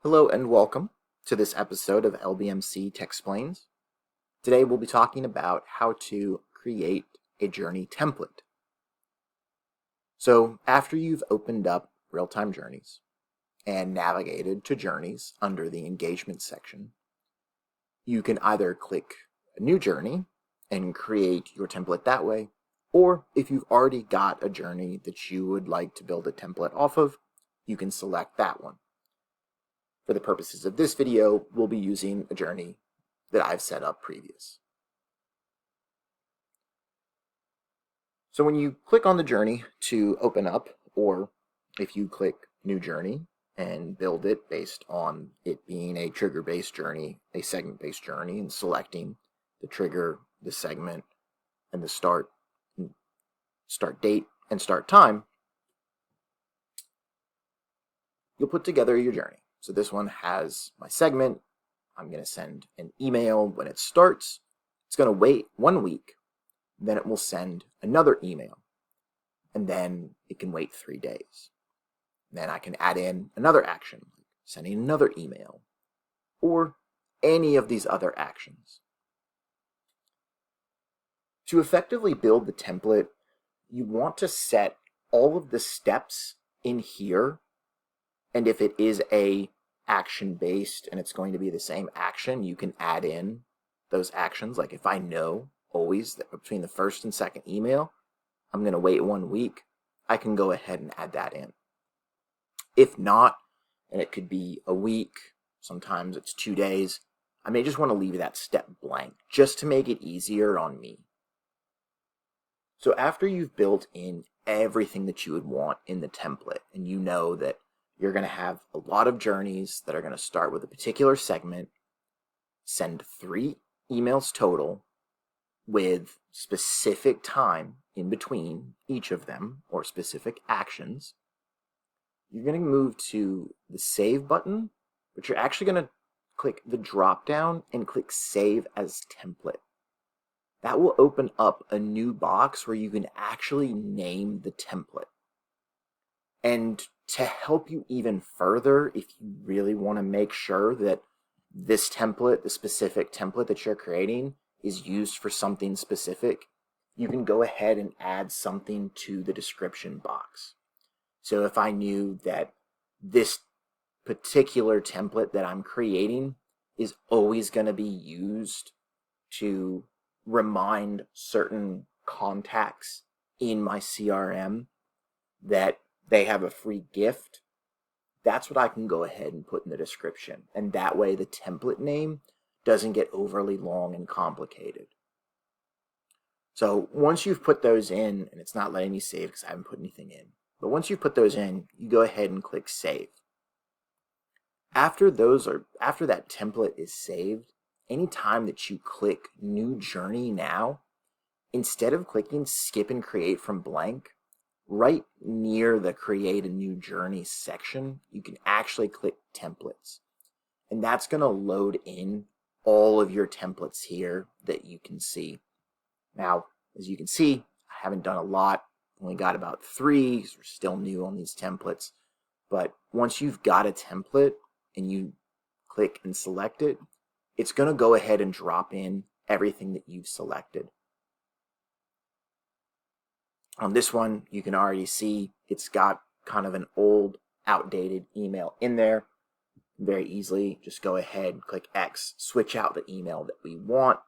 Hello and welcome to this episode of LBMC Tech-Splains. Today we'll be talking about how to create a journey template. So after you've opened up real-time journeys and navigated to journeys under the engagement section, you can either click a new journey and create your template that way, or if you've already got a journey that you would like to build a template off of, you can select that one. For the purposes of this video, we'll be using a journey that I've set up previous. So when you click on the journey to open up, or if you click New Journey and build it based on it being a trigger-based journey, a segment-based journey, and selecting the trigger, the segment, and the start date, and start time, you'll put together your journey. So this one has my segment. I'm going to send an email when it starts. It's going to wait 1 week. Then it will send another email. And then it can wait 3 days. Then I can add in another action, like sending another email, or any of these other actions. To effectively build the template, you want to set all of the steps in here. And if it is a action based and it's going to be the same action, you can add in those actions. Like if I know always that between the first and second email, I'm going to wait 1 week, I can go ahead and add that in. If not, and it could be a week, sometimes it's 2 days, I may just want to leave that step blank just to make it easier on me. So after you've built in everything that you would want in the template, and you know that you're going to have a lot of journeys that are going to start with a particular segment, send 3 emails total with specific time in between each of them, or specific actions. You're going to move to the Save button, but you're actually going to click the drop down and click Save as Template. That will open up a new box where you can actually name the template. And to help you even further, if you really want to make sure that this template, the specific template that you're creating, is used for something specific, you can go ahead and add something to the description box. So if I knew that this particular template that I'm creating is always going to be used to remind certain contacts in my CRM that they have a free gift, that's what I can go ahead and put in the description. And that way the template name doesn't get overly long and complicated. So once you've put those in, and it's not letting me save because I haven't put anything in, but once you've put those in, you go ahead and click Save. After that template is saved, anytime that you click New Journey Now, instead of clicking Skip and Create from Blank, right near the Create a New Journey section, you can actually click Templates. And that's going to load in all of your templates here that you can see. Now, as you can see, I haven't done a lot. Only got about 3, so we're still new on these templates. But once you've got a template and you click and select it, it's going to go ahead and drop in everything that you've selected. On this one, you can already see it's got kind of an old, outdated email in there. Very easily, just go ahead and click X, switch out the email that we want,